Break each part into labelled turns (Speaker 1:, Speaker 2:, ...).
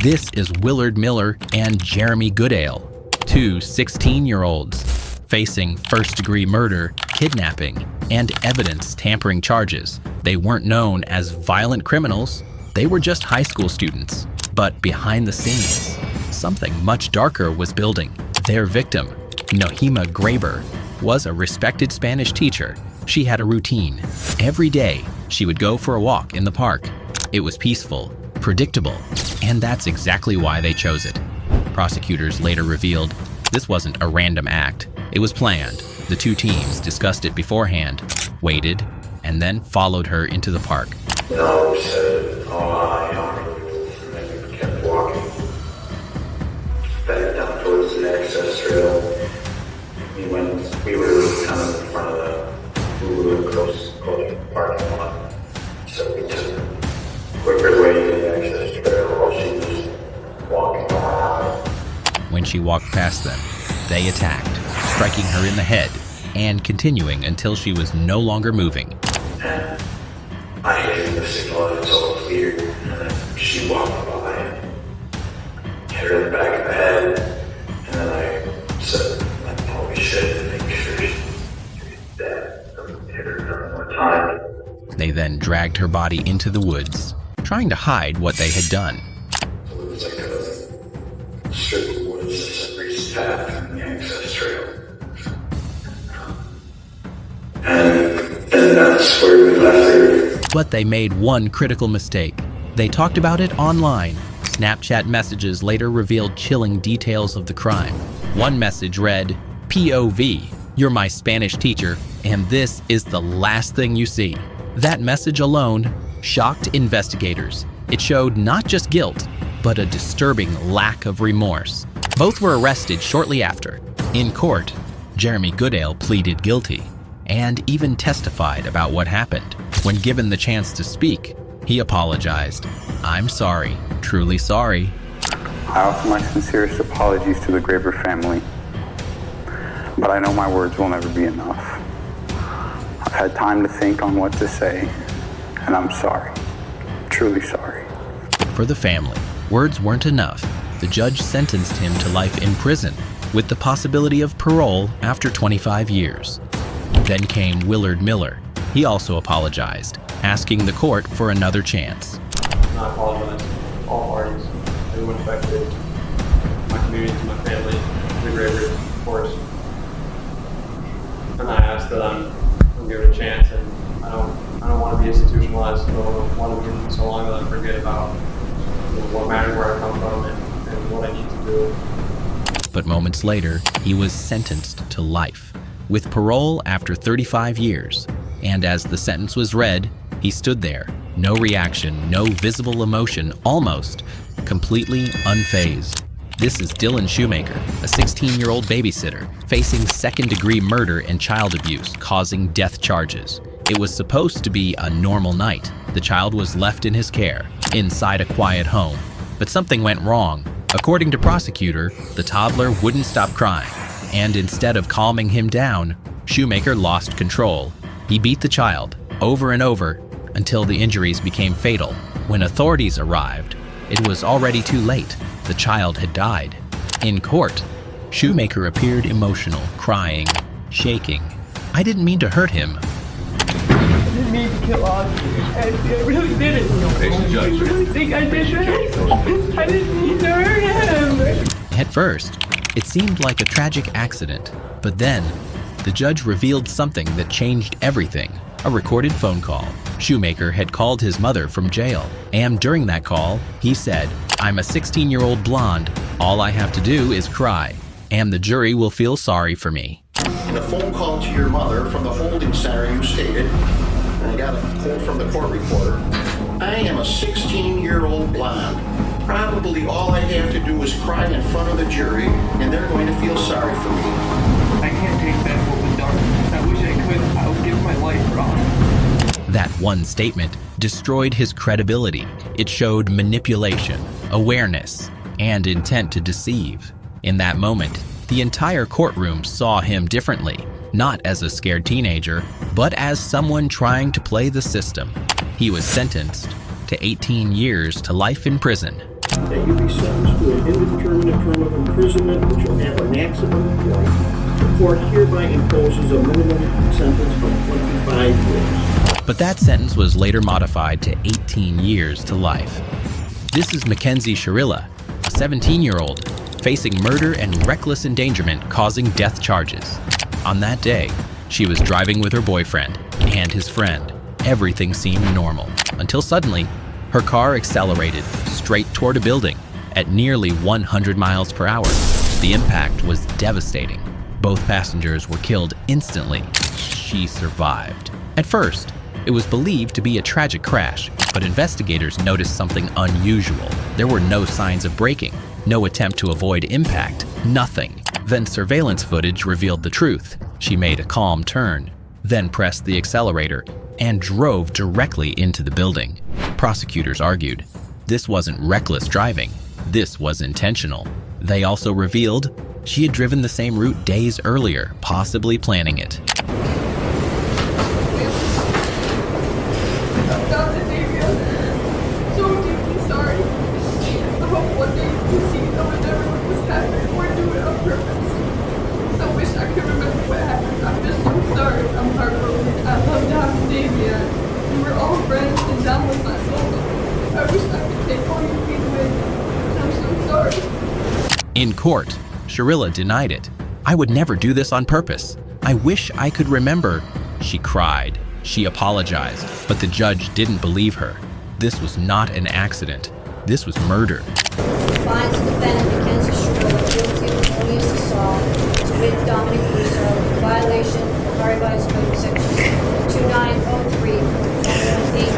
Speaker 1: This is Willard Miller and Jeremy Goodale, two 16-year-olds facing first-degree murder, kidnapping, and evidence tampering charges. They weren't known as violent criminals, they were just high school students. But behind the scenes, something much darker was building. Their victim, Nohema Graber, was a respected Spanish teacher. She had a routine. Every day, she would go for a walk in the park. It was peaceful, predictable, and that's exactly why they chose it. Prosecutors later revealed this wasn't a random act. It was planned. The two teams discussed it beforehand, waited, and then followed her into the park.
Speaker 2: No, we said, and then we kept walking back down towards the access trail. We were kind of in front of we were close to the parking lot, so we took a quicker way to the access trail while she was walking around.
Speaker 1: When she walked past them, they attacked, striking her in the head and continuing until she was no longer moving.
Speaker 2: And I gave the signal and it's all clear, and then she walked by and hit her in the back of the head, and then I said, I probably should make sure she's dead. Hit her one more time.
Speaker 1: They then dragged her body into the woods, trying to hide what they had done.
Speaker 2: So it was like a strip of woods that separates the path from the access trail. And that's where we left her.
Speaker 1: But they made one critical mistake. They talked about it online. Snapchat messages later revealed chilling details of the crime. One message read, "POV, you're my Spanish teacher, and this is the last thing you see." That message alone shocked investigators. It showed not just guilt, but a disturbing lack of remorse. Both were arrested shortly after. In court, Jeremy Goodale pleaded guilty and even testified about what happened. When given the chance to speak, he apologized. "I'm sorry, truly sorry."
Speaker 3: I offer my sincerest apologies to the Graber family, but I know my words will never be enough. I've had time to think on what to say, and I'm sorry, truly sorry.
Speaker 1: For the family, words weren't enough. The judge sentenced him to life in prison with the possibility of parole after 25 years. Then came Willard Miller. He also apologized, asking the court for another chance.
Speaker 4: I apologize to all parties, everyone affected, my community, my family, the Gravers, of course. And I ask that I'm given a chance, and I don't want to be institutionalized, so I don't want to be so long that I forget about what matters, where I come from, and what I need to do.
Speaker 1: But moments later, he was sentenced to life, with parole after 35 years. And as the sentence was read, he stood there, no reaction, no visible emotion, almost completely unfazed. This is Dylan Shoemaker, a 16-year-old babysitter, facing second-degree murder and child abuse, causing death charges. It was supposed to be a normal night. The child was left in his care, inside a quiet home. But something went wrong. According to prosecutor, the toddler wouldn't stop crying, and instead of calming him down, Shoemaker lost control. He beat the child over and over until the injuries became fatal. When authorities arrived, it was already too late. The child had died. In court, Shoemaker appeared emotional, crying, shaking. "I didn't mean to hurt him."
Speaker 5: I didn't mean to kill Audrey. I really didn't. I really think I did it. I didn't mean to hurt him.
Speaker 1: At first, it seemed like a tragic accident, but then the judge revealed something that changed everything. A recorded phone call. Shoemaker had called his mother from jail, and during that call, he said, "I'm a 16-year-old blonde. All I have to do is cry, and the jury will feel sorry for me."
Speaker 6: The phone call to your mother from the holding center you stated, and I got a quote from the court reporter, "I am a 16-year-old blonde. Probably all I have to do is cry in front of the jury, and they're going to feel sorry for me."
Speaker 5: I can't take back what was done. I wish I could. I would give my life for Audrey.
Speaker 1: That one statement destroyed his credibility. It showed manipulation, awareness, and intent to deceive. In that moment, the entire courtroom saw him differently, not as a scared teenager, but as someone trying to play the system. He was sentenced to 18 years to life in prison.
Speaker 6: that you be sentenced to an indeterminate term of imprisonment which will have a maximum of life, the court hereby imposes a minimum sentence of 25 years.
Speaker 1: But that sentence was later modified to 18 years to life. This is Mackenzie Shirilla, a 17-year-old, facing murder and reckless endangerment causing death charges. On that day, she was driving with her boyfriend and his friend. Everything seemed normal, until suddenly, her car accelerated straight toward a building at nearly 100 miles per hour. The impact was devastating. Both passengers were killed instantly. She survived. At first, it was believed to be a tragic crash, but investigators noticed something unusual. There were no signs of braking, no attempt to avoid impact, nothing. Then surveillance footage revealed the truth. She made a calm turn, then pressed the accelerator and drove directly into the building. Prosecutors argued, this wasn't reckless driving, this was intentional. They also revealed she had driven the same route days earlier, possibly planning it.
Speaker 5: Dr. Davia, so deeply sorry. I hope one day you can see that I never let this happen or do it on purpose. I wish I could remember what happened. I'm just so sorry. I'm heartbroken. I love Dr. Davia. We were all friends and Don was my soul. I wish I could take all your feet away. I'm so sorry.
Speaker 1: In court, Shirilla denied it. I would never do this on purpose. I wish I could remember. She cried. She apologized, but the judge didn't believe her. This was not an accident. This was murder.
Speaker 7: Finds defendant Mackenzie Shirilla guilty of felonious assault to wit Dominic Rizzo in violation of Ohio Revised Code Section 2903, A2,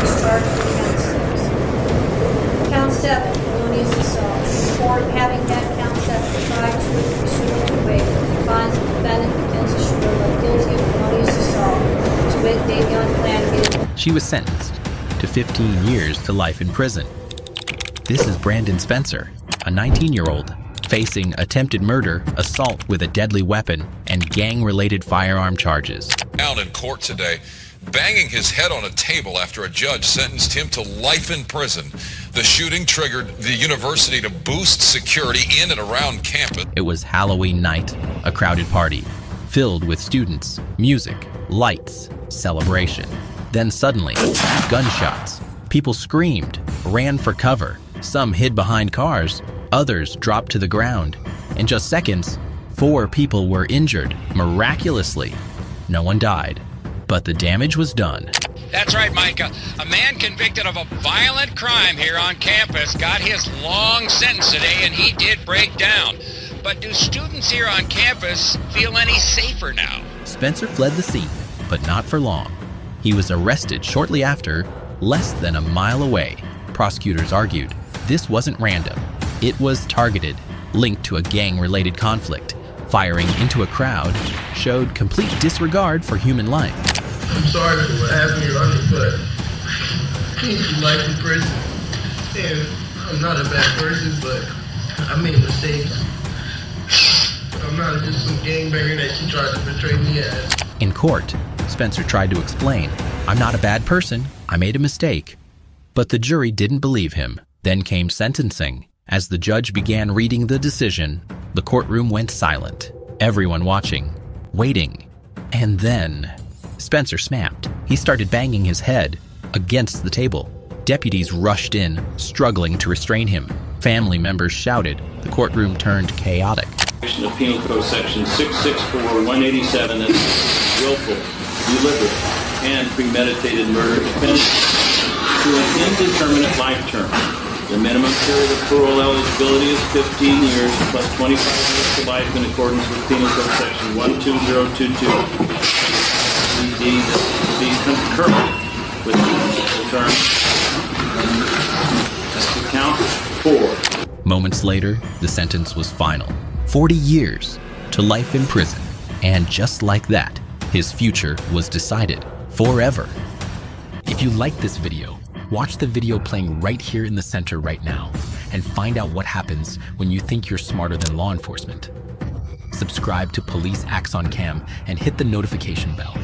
Speaker 7: is charged with count 6. Count 7, felonious assault. The court, having had count 7 tried to pursue to waive, finds the defendant Mackenzie Shirilla guilty of felonious assault to wit Davion Flanagan.
Speaker 1: She was sentenced to 15 years to life in prison. This is Brandon Spencer, a 19-year-old, facing attempted murder, assault with a deadly weapon, and gang-related firearm charges.
Speaker 8: Out in court today, banging his head on a table after a judge sentenced him to life in prison. The shooting triggered the university to boost security in and around campus.
Speaker 1: It was Halloween night, a crowded party, filled with students, music, lights, celebration. Then suddenly, gunshots. People screamed, ran for cover. Some hid behind cars, others dropped to the ground. In just seconds, 4 people were injured, miraculously. No one died, but the damage was done.
Speaker 9: That's right, Micah. A man convicted of a violent crime here on campus got his long sentence today, and he did break down. But do students here on campus feel any safer now?
Speaker 1: Spencer fled the scene, but not for long. He was arrested shortly after, less than a mile away. Prosecutors argued this wasn't random. It was targeted, linked to a gang-related conflict. Firing into a crowd showed complete disregard for human life.
Speaker 10: I'm sorry for what happened to your honey, but I need you life in prison. And I'm not a bad person, but I made mistakes. I'm not just some gangbanger that she tried to portray me as.
Speaker 1: In court, Spencer tried to explain, I'm not a bad person, I made a mistake. But the jury didn't believe him. Then came sentencing. As the judge began reading the decision, the courtroom went silent. Everyone watching, waiting. And then, Spencer snapped. He started banging his head against the table. Deputies rushed in, struggling to restrain him. Family members shouted. The courtroom turned chaotic.
Speaker 11: Of Penal Code Section 664-187, that's willful, deliberate, and premeditated murder defendant to an indeterminate life term. The minimum period of parole eligibility is 15 years plus 25 years to life in accordance with Penal Code Section 12022. Be concurrent with the term. That's to count 4.
Speaker 1: Moments later, the sentence was final. 40 years to life in prison. And just like that, his future was decided forever. If you like this video, watch the video playing right here in the center right now and find out what happens when you think you're smarter than law enforcement. Subscribe to Police Acts on Cam and hit the notification bell.